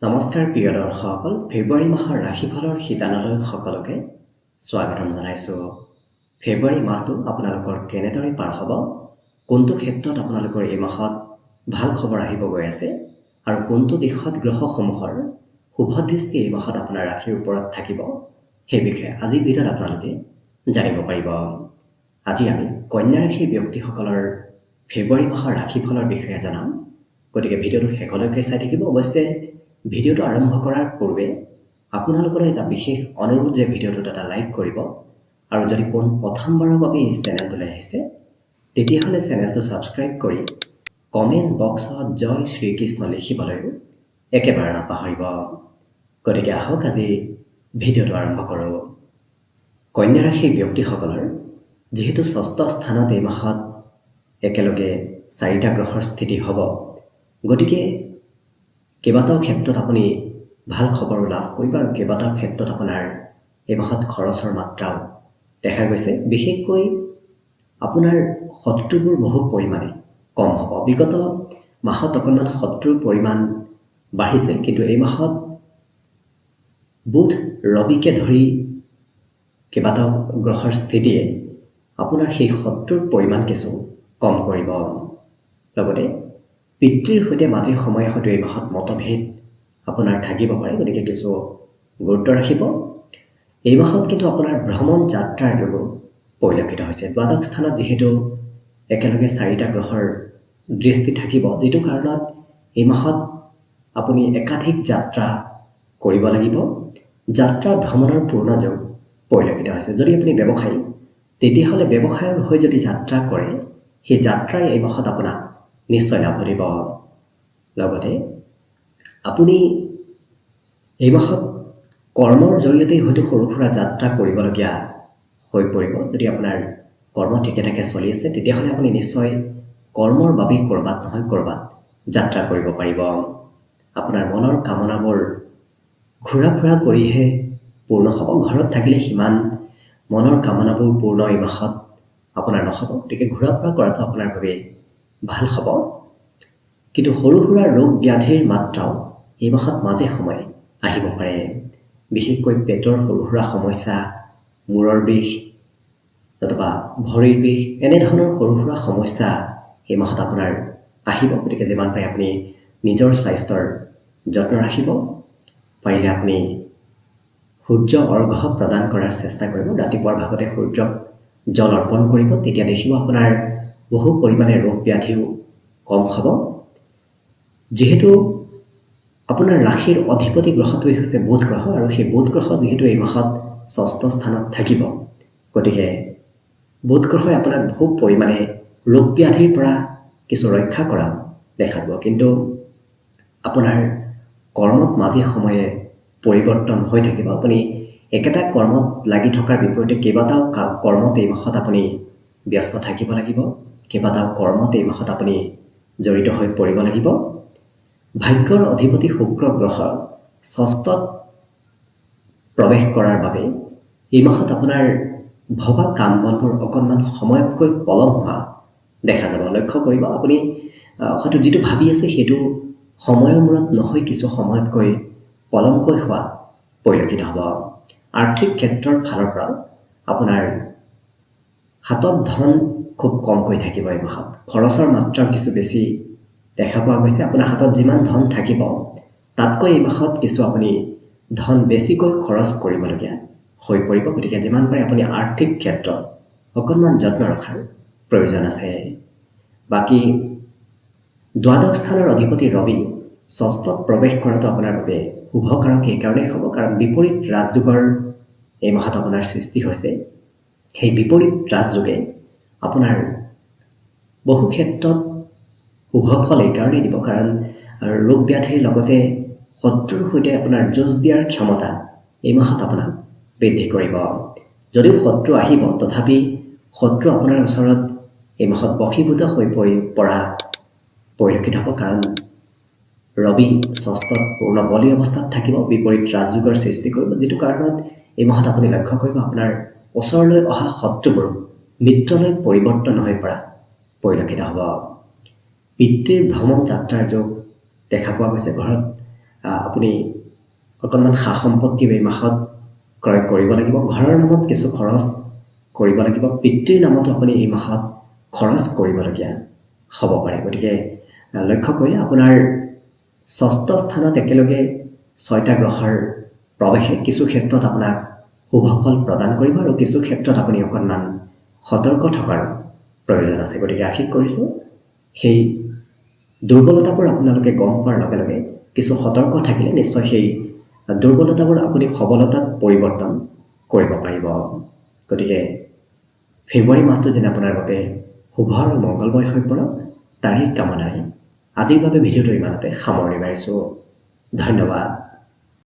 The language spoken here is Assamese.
নমস্কাৰ প্ৰিয় দৰ্শকসকল, ফেব্ৰুৱাৰী মাহৰ ৰাশিফলৰ শিতানলৈ সকলোকে স্বাগতম জনাইছোঁ। ফেব্ৰুৱাৰী মাহটো আপোনালোকৰ কেনেদৰে পাৰ হ'ব, কোনটো ক্ষেত্ৰত আপোনালোকৰ এই মাহত ভাল খবৰ আহিব গৈ আছে আৰু কোনটো দিশত গ্ৰহসমূহৰ শুভ দৃষ্টি এই মাহত আপোনাৰ ৰাশিৰ ওপৰত থাকিব, সেই বিষয়ে আজিৰ ভিডিঅ'ত আপোনালোকে জানিব পাৰিব। আজি আমি কন্যা ৰাশিৰ ব্যক্তিসকলৰ ফেব্ৰুৱাৰী মাহৰ ৰাশিফলৰ বিষয়ে জনাম। গতিকে ভিডিঅ'টো শেষলৈকে চাই থাকিব। অৱশ্যে ভিডিঅ'টো আৰম্ভ কৰাৰ পূৰ্বে আপোনালোকৰ এটা বিশেষ অনুৰোধ যে ভিডিঅ'টোত এটা লাইক কৰিব আৰু যদি প্ৰথমবাৰৰ বাবে এই চেনেলটোলৈ আহিছে তেতিয়াহ'লে চেনেলটো ছাবস্ক্ৰাইব কৰি কমেণ্ট বক্সত জয় শ্ৰীকৃষ্ণ লিখিবলৈ একেবাৰে নাপাহৰিব। গতিকে আহক আজি ভিডিঅ'টো আৰম্ভ কৰোঁ। কন্যা ৰাশিৰ ব্যক্তিসকলৰ যিহেতু ষষ্ঠ স্থানত এই মাহত একেলগে 4টা গ্ৰহৰ স্থিতি হ'ব, গতিকে কেইবাটাও ক্ষেত্ৰত আপুনি ভাল খবৰ লাভ কৰিব আৰু কেইবাটাও ক্ষেত্ৰত আপোনাৰ এই মাহত খৰচৰ মাত্ৰাও দেখা গৈছে। বিশেষকৈ আপোনাৰ শত্ৰুবোৰ বহু পৰিমাণে কম হ'ব। বিগত মাহত অকণমান শত্ৰুৰ পৰিমাণ বাঢ়িছিল, কিন্তু এই মাহত বুধ ৰবিকে ধৰি কেইবাটাও গ্ৰহৰ স্থিতিয়ে আপোনাৰ সেই শত্ৰুৰ পৰিমাণ কিছু কম কৰিব। লগতে পিতৃৰ সৈতে মাজে সময়ে হয়তো এই মাহত মতভেদ আপোনাৰ থাকিব পাৰে, গতিকে কিছু গুৰুত্ব ৰাখিব। এই মাহত কিন্তু আপোনাৰ ভ্ৰমণ যাত্ৰাৰ যোগো পৰিলক্ষিত হৈছে। দ্বাদশ স্থানত যিহেতু একেলগে 4টা গ্ৰহৰ দৃষ্টি থাকিব, যিটো কাৰণত এই মাহত আপুনি একাধিক যাত্ৰা কৰিব লাগিব। যাত্ৰা ভ্ৰমণৰ পূৰ্ণ যোগ পৰিলক্ষিত হৈছে। যদি আপুনি ব্যৱসায়ী, তেতিয়াহ'লে ব্যৱসায়ৰ হৈ যদি যাত্ৰা কৰে, সেই যাত্ৰাই এই মাহত আপোনাক নিশ্চয় লাভ দিব। লগতে আপুনি এই মাহত কৰ্মৰ জৰিয়তে হয়তো সৰু সুৰা যাত্ৰা কৰিবলগীয়া হৈ পৰিব। যদি আপোনাৰ কৰ্ম ঠিকে ঠাকে চলি আছে, তেতিয়াহ'লে আপুনি নিশ্চয় কৰ্মৰ বাবে ক'ৰবাত নহয় ক'ৰবাত যাত্ৰা কৰিব পাৰিব। আপোনাৰ মনৰ কামনাবোৰ ঘূৰা ফুৰা কৰিহে পূৰ্ণ হ'ব। ঘৰত থাকিলে সিমান মনৰ কামনাবোৰ পূৰ্ণ এই মাহত আপোনাৰ নহ'ব, গতিকে ঘূৰা ফুৰা কৰাটো আপোনাৰ বাবে ভাল হ'ব। কিন্তু সৰু সুৰা ৰোগ ব্যাধিৰ মাত্ৰাও এই মাহত মাজে সময়ে আহিব পাৰে। বিশেষকৈ পেটৰ সৰু সুৰা সমস্যা, মূৰৰ বিষ অথবা ভৰিৰ বিষ, এনেধৰণৰ সৰু সুৰা সমস্যা এই মাহত আপোনাৰ আহিব। গতিকে যিমান পাৰে আপুনি নিজৰ স্বাস্থ্যৰ যত্ন ৰাখিব। পাৰিলে আপুনি সূৰ্য অৰ্ঘ্য প্ৰদান কৰাৰ চেষ্টা কৰিব। ৰাতিপুৱাৰ ভাগতে সূৰ্যক জল অৰ্পণ কৰিব, তেতিয়া দেখিব আপোনাৰ বহু পৰিমাণে ৰোগ ব্যাধিও কম হ'ব। যিহেতু আপোনাৰ ৰাশিৰ অধিপতি গ্ৰহটোৱেই হৈছে বুধ গ্ৰহ, আৰু সেই বুধ গ্ৰহ যিহেতু এই মাহত ষষ্ঠ স্থানত থাকিব, গতিকে বুধ গ্ৰহই আপোনাক বহু পৰিমাণে ৰোগ ব্যাধিৰ পৰা কিছু ৰক্ষা কৰা দেখা যাব। কিন্তু আপোনাৰ কৰ্মত মাজে সময়ে পৰিৱৰ্তন হৈ থাকিব। আপুনি একেটা কৰ্মত লাগি থকাৰ বিপৰীতে কেইবাটাও কৰ্মত এই মাহত আপুনি ব্যস্ত থাকিব লাগিব। কেইবাটাও কৰ্মত এই মাহত আপুনি জড়িত হৈ পৰিব লাগিব। ভাগ্যৰ অধিপতি শুক্ৰ গ্ৰহ ষষ্ঠত প্ৰৱেশ কৰাৰ বাবে এই মাহত আপোনাৰ ভবা কাম বনবোৰ অকণমান সময়তকৈ পলম হোৱা দেখা যাব। লক্ষ্য কৰিব, আপুনি হয়তো যিটো ভাবি আছে সেইটো সময়ৰ মূৰত নহয়, কিছু সময়তকৈ পলমকৈ হোৱা পৰিলক্ষিত হ'ব। আৰ্থিক ক্ষেত্ৰৰ ফালৰ পৰা আপোনাৰ হাতত ধন খুব কমকৈ থাকিব। এই মাহত খৰচৰ মাত্ৰা কিছু বেছি দেখা পোৱা গৈছে। আপোনাৰ হাতত যিমান ধন থাকিব তাতকৈ এই মাহত কিছু আপুনি ধন বেছিকৈ খৰচ কৰিবলগীয়া হৈ পৰিব। গতিকে যিমান পাৰে আপুনি আৰ্থিক ক্ষেত্ৰত অকণমান যত্ন ৰখাৰ প্ৰয়োজন আছে। বাকী দ্বাদশ স্থানৰ অধিপতি ৰবি ষষ্ঠত প্ৰৱেশ কৰাটো আপোনাৰ বাবে শুভকাৰক এইকাৰণেই হ'ব কাৰণ বিপৰীত ৰাজযোগৰ এই মাহত আপোনাৰ সৃষ্টি হৈছে। সেই বিপৰীত ৰাজযোগে আপোনাৰ বহু ক্ষেত্ৰত শুভ ফল এইকাৰণেই দিব কাৰণ ৰোগ ব্যাধিৰ লগতে শত্ৰুৰ সৈতে আপোনাৰ যুঁজ দিয়াৰ ক্ষমতা এই মাহত আপোনাক বৃদ্ধি কৰিব। যদিও শত্ৰু আহিব, তথাপি শত্ৰু আপোনাৰ ওচৰত এই মাহত বশীভূত হৈ পৰা পৰিলক্ষিত হ'ব কাৰণ ৰবি ষষ্ঠত পূৰ্ণ বলি অৱস্থাত থাকিব, বিপৰীত ৰাজযোগৰ সৃষ্টি কৰিব, যিটো কাৰণত এই মাহত আপুনি লক্ষ্য কৰিব আপোনাৰ ওচৰলৈ অহা শত্ৰুবোৰ মিত্ৰলৈ পৰিৱৰ্তন হৈ পৰা পৰিলক্ষিত হ'ব। পিতৃৰ ভ্ৰমণ যাত্ৰাৰ যোগ দেখা পোৱা গৈছে। ঘৰত আপুনি অকণমান সা সম্পত্তি এই মাহত ক্ৰয় কৰিব লাগিব ঘৰৰ নামত কিছু খৰচ কৰিব লাগিব পিতৃৰ নামতো আপুনি এই মাহত খৰচ কৰিবলগীয়া হ'ব পাৰে গতিকে লক্ষ্য কৰিলে আপোনাৰ ষষ্ঠ স্থানত একেলগে 6টা গ্ৰহৰ প্ৰৱেশে কিছু ক্ষেত্ৰত আপোনাক শুভ ফল প্ৰদান কৰিব আৰু কিছু ক্ষেত্ৰত আপুনি অকণমান সতৰ্ক থকাৰ প্ৰয়োজন আছে গতিকে আশা কৰিছোঁ সেই দুৰ্বলতাবোৰ আপোনালোকে গম পোৱাৰ লগে লগে কিছু সতৰ্ক থাকিলে নিশ্চয় সেই দুৰ্বলতাবোৰ আপুনি সবলতাত পৰিৱৰ্তন কৰিব পাৰিব গতিকে ফেব্ৰুৱাৰী মাহটো যেন আপোনাৰ বাবে শুভ আৰু মংগলময় হৈ পৰক তাৰেই কামনাৰে আজিৰ বাবে ভিডিঅ'টো ইমানতে সামৰণি মাৰিছোঁ ধন্যবাদ